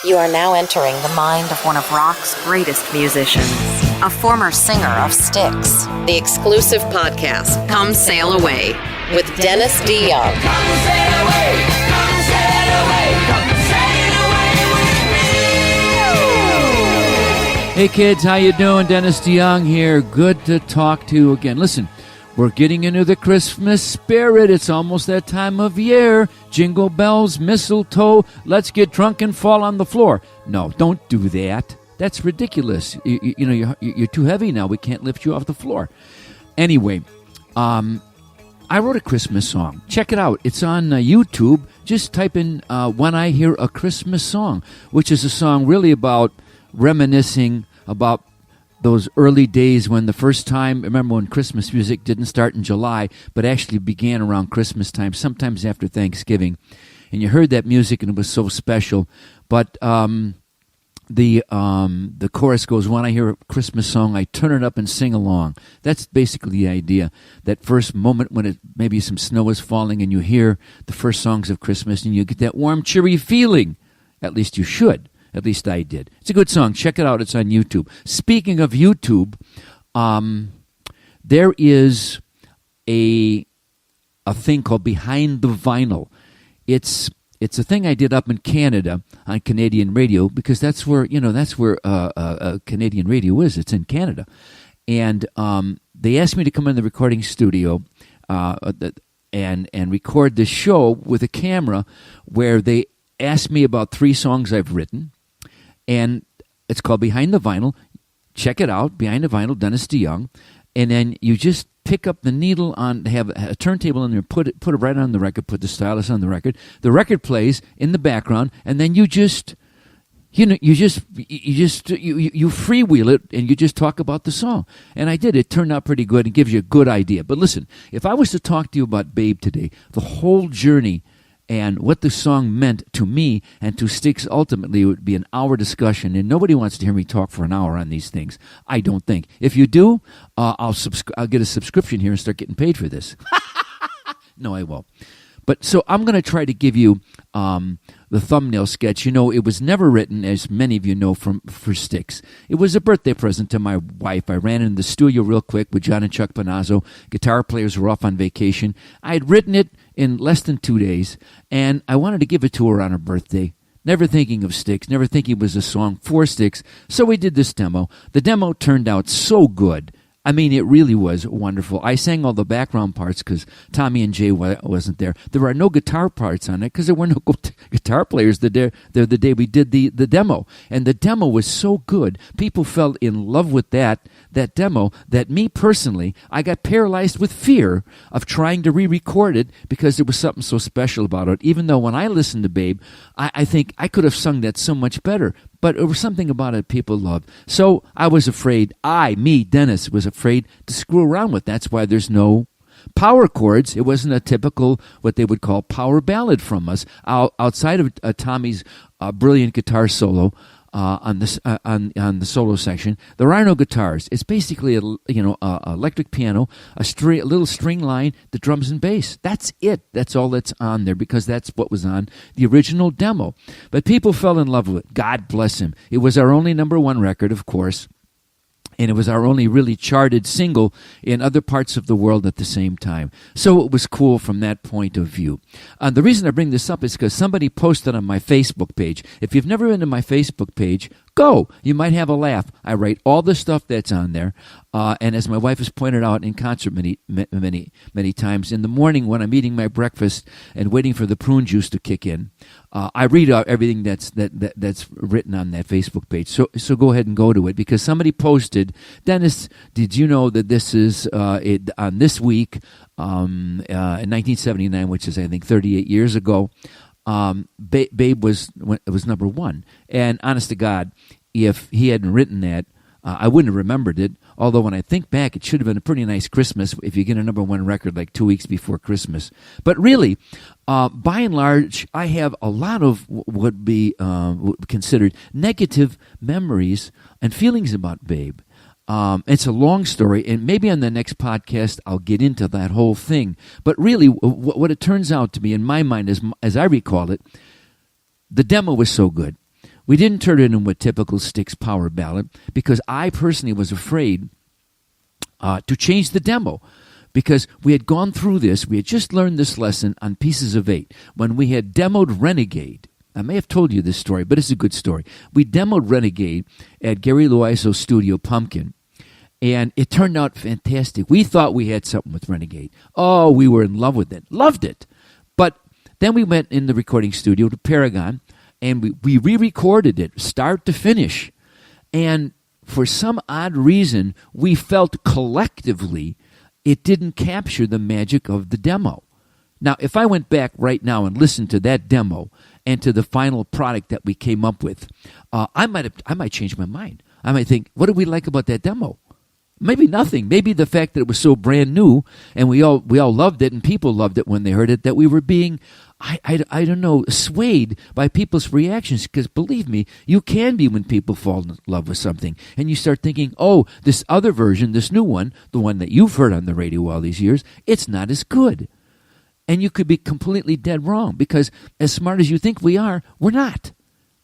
You are now entering the mind of one of rock's greatest musicians, a former singer of Styx. The exclusive podcast, Come Sail Away, with Dennis DeYoung. Come sail away, come sail away, come sail away with me. Hey kids, how you doing? Dennis DeYoung here. Good to talk to you again. Listen, we're getting into the Christmas spirit. It's almost that time of year. Jingle bells, mistletoe, let's get drunk and fall on the floor. No, don't do that. That's ridiculous. You're too heavy now. We can't lift you off the floor. Anyway, I wrote a Christmas song. Check it out. It's on YouTube. Just type in When I Hear a Christmas Song, which is a song really about reminiscing about those early days when the first time, remember when Christmas music didn't start in July, but actually began around Christmas time, sometimes after Thanksgiving. And you heard that music and it was so special. But the chorus goes, when I hear a Christmas song, I turn it up and sing along. That's basically the idea. That first moment when maybe some snow is falling and you hear the first songs of Christmas and you get that warm, cheery feeling. At least you should. At least I did. It's a good song. Check it out. It's on YouTube. Speaking of YouTube, there is a thing called Behind the Vinyl. It's a thing I did up in Canada on Canadian radio because that's where Canadian radio is. It's in Canada, and they asked me to come in the recording studio and record this show with a camera, where they asked me about 3 songs I've written. And it's called Behind the Vinyl. Check it out, Behind the Vinyl, Dennis DeYoung. And then you just pick up the needle on, have a turntable in there, put it right on the record, put the stylus on the record. The record plays in the background, and then you freewheel it, and you just talk about the song. And I did. It turned out pretty good and gives you a good idea. But listen, if I was to talk to you about Babe today, the whole journey and what the song meant to me and to Styx, ultimately, it would be an hour discussion. And nobody wants to hear me talk for an hour on these things. I don't think. If you do, I'll get a subscription here and start getting paid for this. No, I won't. But so I'm going to try to give you the thumbnail sketch. You know, it was never written, as many of you know, for Styx. It was a birthday present to my wife. I ran in the studio real quick with John and Chuck Panazzo. Guitar players were off on vacation. I had written it in less than 2 days, and I wanted to give it to her on her birthday. Never thinking of Styx, never thinking it was a song for Styx. So we did this demo. The demo turned out so good. I mean, it really was wonderful. I sang all the background parts because Tommy and Jay wasn't there. There are no guitar parts on it because there were no guitar players the day we did the demo. And the demo was so good. People fell in love with that demo that me personally, I got paralyzed with fear of trying to re-record it because there was something so special about it. Even though when I listened to Babe, I think I could have sung that so much better. But there was something about it people loved. So I was afraid, Dennis, was afraid to screw around with. That's why there's no power chords. It wasn't a typical, what they would call, power ballad from us. Outside of Tommy's brilliant guitar solo on the solo section, there are no guitars. It's basically a electric piano, a little string line, the drums and bass. That's it. That's all that's on there because that's what was on the original demo. But people fell in love with it. God bless him. It was our only #1 record, of course. And it was our only really charted single in other parts of the world at the same time. So it was cool from that point of view. The reason I bring this up is because somebody posted on my Facebook page. If you've never been to my Facebook page, go. You might have a laugh. I write all the stuff that's on there. And as my wife has pointed out in concert many times, in the morning when I'm eating my breakfast and waiting for the prune juice to kick in, I read out everything that's written on that Facebook page. So go ahead and go to it because somebody posted, Dennis, did you know that this is on this week in 1979, which is I think 38 years ago. Babe was #1, and honest to God, if he hadn't written that, I wouldn't have remembered it. Although when I think back, it should have been a pretty nice Christmas if you get a #1 record like 2 weeks before Christmas. But really, by and large, I have a lot of what would be considered negative memories and feelings about Babe. It's a long story, and maybe on the next podcast I'll get into that whole thing. But really, what it turns out to be, in my mind, as I recall it, the demo was so good. We didn't turn it into a typical Styx power ballad because I personally was afraid to change the demo, because we had gone through this. We had just learned this lesson on Pieces of Eight when we had demoed Renegade. I may have told you this story, but it's a good story. We demoed Renegade at Gary Loiso's studio, Pumpkin, and it turned out fantastic. We thought we had something with Renegade. Oh, we were in love with it. Loved it. But then we went in the recording studio to Paragon, and we re-recorded it, start to finish. And for some odd reason, we felt collectively it didn't capture the magic of the demo. Now, if I went back right now and listened to that demo and to the final product that we came up with, I might change my mind. I might think, what did we like about that demo? Maybe nothing. Maybe the fact that it was so brand new and we all loved it and people loved it when they heard it, that we were being, I don't know, swayed by people's reactions. Because believe me, you can be when people fall in love with something and you start thinking, oh, this other version, this new one, the one that you've heard on the radio all these years, it's not as good. And you could be completely dead wrong, because as smart as you think we are, we're not.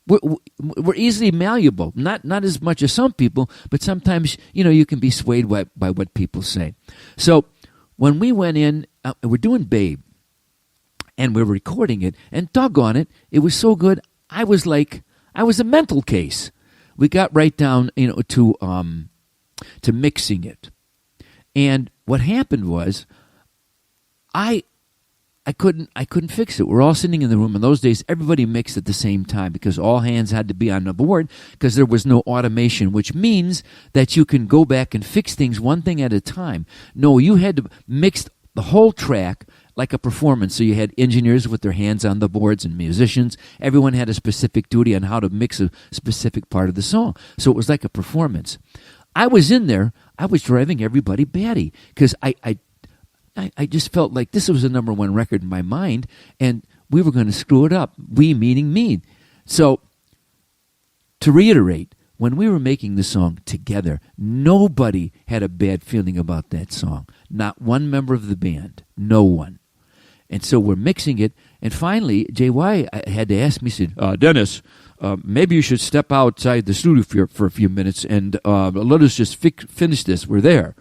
We're easily malleable, not as much as some people, but sometimes, you can be swayed by what people say. So when we went in, we're doing Babe, and we're recording it, and doggone it, it was so good, I was a mental case. We got right down, to mixing it. And what happened was, I couldn't fix it. We're all sitting in the room. In those days, everybody mixed at the same time because all hands had to be on the board because there was no automation, which means that you can go back and fix things one thing at a time. No, you had to mix the whole track like a performance. So you had engineers with their hands on the boards and musicians. Everyone had a specific duty on how to mix a specific part of the song. So it was like a performance. I was in there. I was driving everybody batty because I just felt like this was the number one record in my mind, and we were going to screw it up. We meaning me. So, to reiterate, when we were making the song together, nobody had a bad feeling about that song. Not one member of the band. No one. And so we're mixing it, and finally, JY had to ask me, he said, Dennis, maybe you should step outside the studio for a few minutes and let us just finish this. We're there.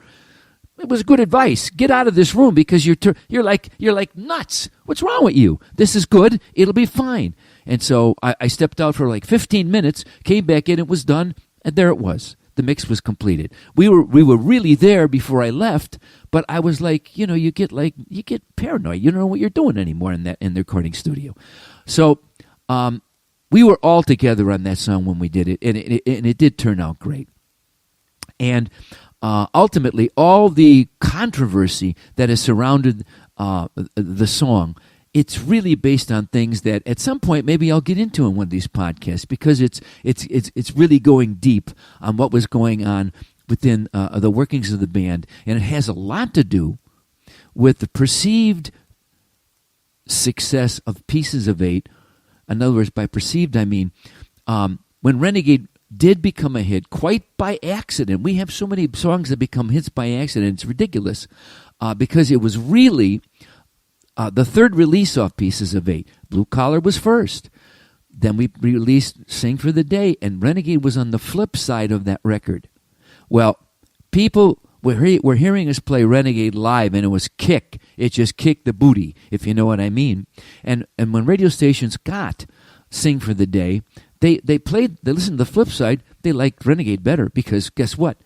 It was good advice. Get out of this room because you're like nuts. What's wrong with you? This is good. It'll be fine. And so I stepped out for like 15 minutes, came back in, it was done, and there it was. The mix was completed. We were really there before I left, but I was like, you get paranoid. You don't know what you're doing anymore in the recording studio. So we were all together on that song when we did it, and it did turn out great. And ultimately, all the controversy that has surrounded the song, it's really based on things that at some point maybe I'll get into in one of these podcasts, because it's really going deep on what was going on within the workings of the band, and it has a lot to do with the perceived success of Pieces of Eight. In other words, by perceived I mean when Renegade did become a hit quite by accident. We have so many songs that become hits by accident. It's ridiculous because it was really the third release off Pieces of Eight. Blue Collar was first. Then we released Sing for the Day, and Renegade was on the flip side of that record. Well, people were hearing us play Renegade live, and it was kick. It just kicked the booty, if you know what I mean. And when radio stations got Sing for the Day, they listened to the flip side. They liked Renegade better because guess what?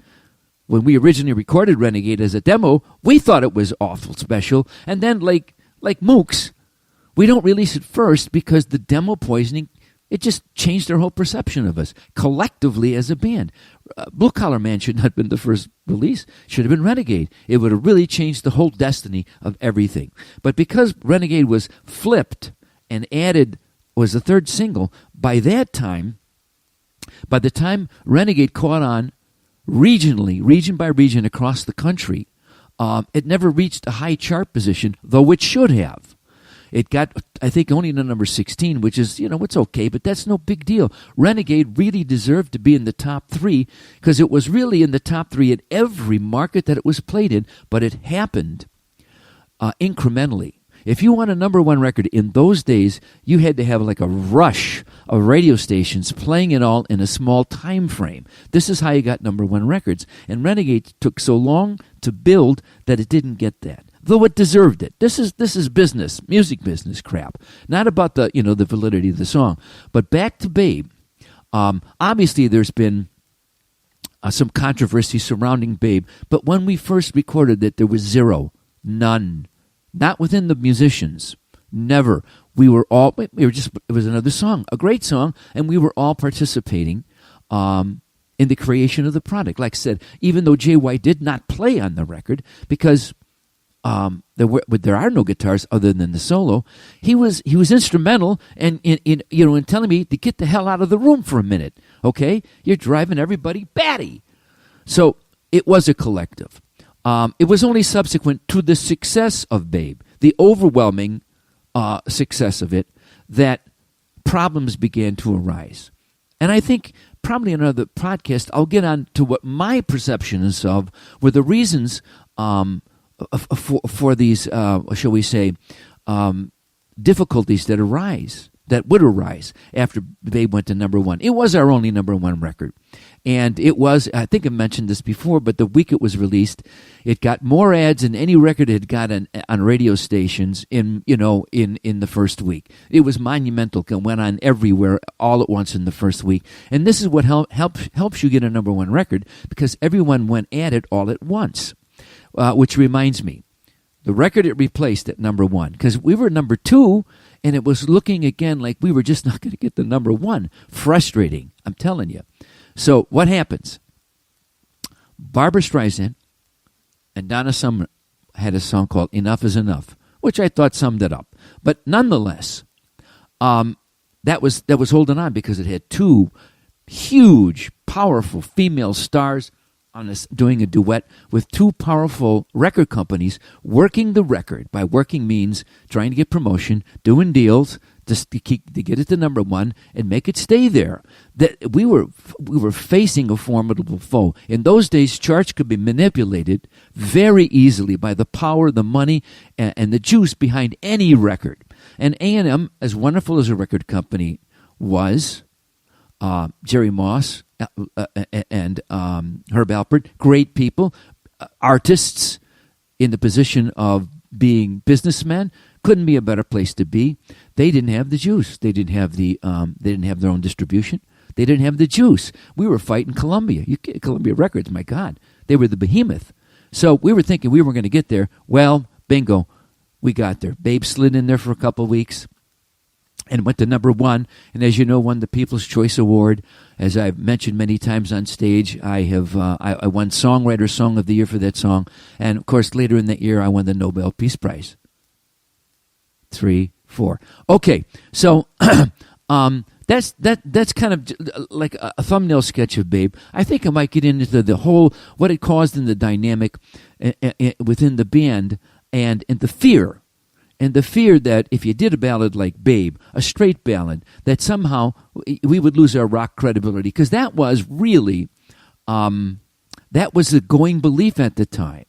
When we originally recorded Renegade as a demo, we thought it was awful special. And then like Mooks, we don't release it first because the demo poisoning, it just changed their whole perception of us collectively as a band. Blue Collar Man should not have been the first release. It should have been Renegade. It would have really changed the whole destiny of everything. But because Renegade was flipped and was the third single, by the time Renegade caught on regionally, region by region across the country, it never reached a high chart position, though it should have. It got, I think, only to number 16, which is, it's okay, but that's no big deal. Renegade really deserved to be in the top 3 because it was really in the top 3 at every market that it was played in, but it happened incrementally. If you want a number one record in those days, you had to have like a rush of radio stations playing it all in a small time frame. This is how you got number one records. And Renegade took so long to build that it didn't get that, though it deserved it. This is business, music business crap. Not about the the validity of the song. But back to Babe. Obviously, there's been some controversy surrounding Babe, but when we first recorded it, there was zero, none, not within the musicians, never. We were just, it was another song, a great song, and we were all participating in the creation of the product. Like I said, even though Jay White did not play on the record because there are no guitars other than the solo, he was instrumental in telling me to get the hell out of the room for a minute. Okay, you're driving everybody batty. So it was a collective. It was only subsequent to the success of Babe, the overwhelming success of it, that problems began to arise. And I think probably in another podcast I'll get on to what my perception is of were the reasons for these, shall we say, difficulties that would arise after Babe went to number one. It was our only number one record. And it was, I think I mentioned this before, but the week it was released, it got more ads than any record it had got on radio stations in the first week. It was monumental. It went on everywhere all at once in the first week. And this is what helps you get a number one record, because everyone went at it all at once. Which reminds me, the record it replaced at number one, because we were number two, and it was looking again like we were just not going to get the number one. Frustrating, I'm telling you. So what happens? Barbra Streisand and Donna Summer had a song called Enough is Enough, which I thought summed it up. But nonetheless, that was holding on because it had two huge, powerful female stars doing a duet with two powerful record companies working the record. By working means trying to get promotion, doing deals just to get it to number one and make it stay there. That we were facing a formidable foe. In those days, charts could be manipulated very easily by the power, the money, and the juice behind any record. And A&M, as wonderful as a record company was, Jerry Moss and Herb Alpert, great people, artists in the position of being businessmen, couldn't be a better place to be. They didn't have the juice. They didn't have they didn't have their own distribution. They didn't have the juice. We were fighting Columbia. Columbia Records, my God, they were the behemoth. So we were thinking we were going to get there. Well, bingo, we got there. Babe slid in there for a couple of weeks and went to number one, and as you know, won the People's Choice Award. As I've mentioned many times on stage, I won Songwriter Song of the Year for that song, and of course later in that year I won the Nobel Peace Prize. 3, 4. Okay, so that's kind of like a thumbnail sketch of Babe. I think I might get into the whole what it caused in the dynamic within the band and the fear. And the fear that if you did a ballad like Babe, a straight ballad, that somehow we would lose our rock credibility. Because that was really, that was the going belief at the time.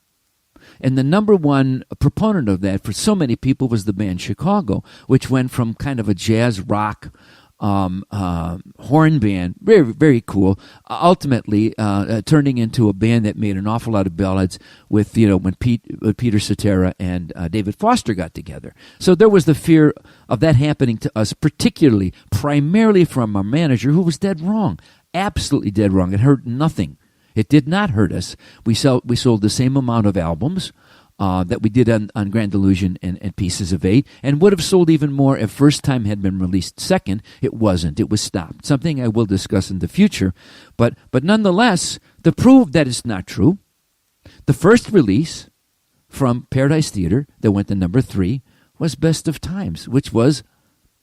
And the number one proponent of that for so many people was the band Chicago, which went from kind of a jazz rock horn band, very, very cool, ultimately turning into a band that made an awful lot of ballads with, when Peter Cetera and David Foster got together. So there was the fear of that happening to us, primarily from our manager, who was dead wrong, absolutely dead wrong. It hurt nothing. It did not hurt us. We sold the same amount of albums that we did on Grand Illusion and Pieces of Eight, and would have sold even more if First Time had been released second. It wasn't. It was stopped. Something I will discuss in the future. But nonetheless, to prove that it's not true, the first release from Paradise Theater that went to number 3 was Best of Times, which was,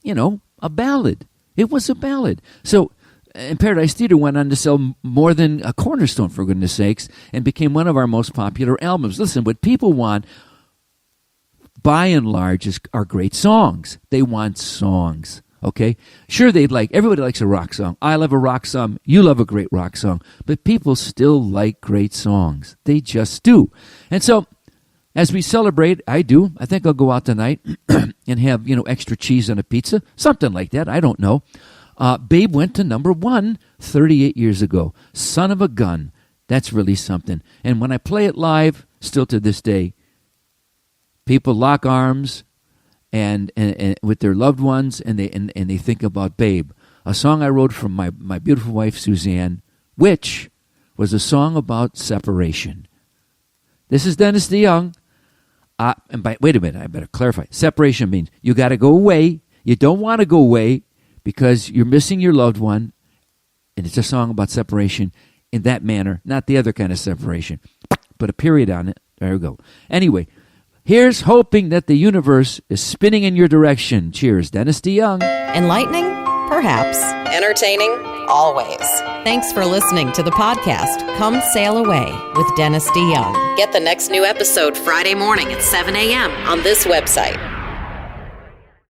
a ballad. It was a ballad. So, and Paradise Theater went on to sell more than a Cornerstone, for goodness sakes, and became one of our most popular albums. Listen, what people want, by and large, are great songs. They want songs, okay? Sure, everybody likes a rock song. I love a rock song. You love a great rock song. But people still like great songs. They just do. And so, as we celebrate, I think I'll go out tonight and have, extra cheese on a pizza, something like that. I don't know. Babe went to number 1 38 years ago. Son of a gun. That's really something. And when I play it live, still to this day, people lock arms and with their loved ones, and they think about Babe, a song I wrote for my beautiful wife Suzanne, which was a song about separation. This is Dennis DeYoung. Wait a minute, I better clarify. Separation means you got to go away. You don't want to go away because you're missing your loved one, and it's a song about separation in that manner, not the other kind of separation. Put a period on it. There we go. Anyway, here's hoping that the universe is spinning in your direction. Cheers, Dennis DeYoung. Enlightening? Perhaps. Entertaining? Always. Thanks for listening to the podcast, Come Sail Away with Dennis DeYoung. Get the next new episode Friday morning at 7 a.m. on this website,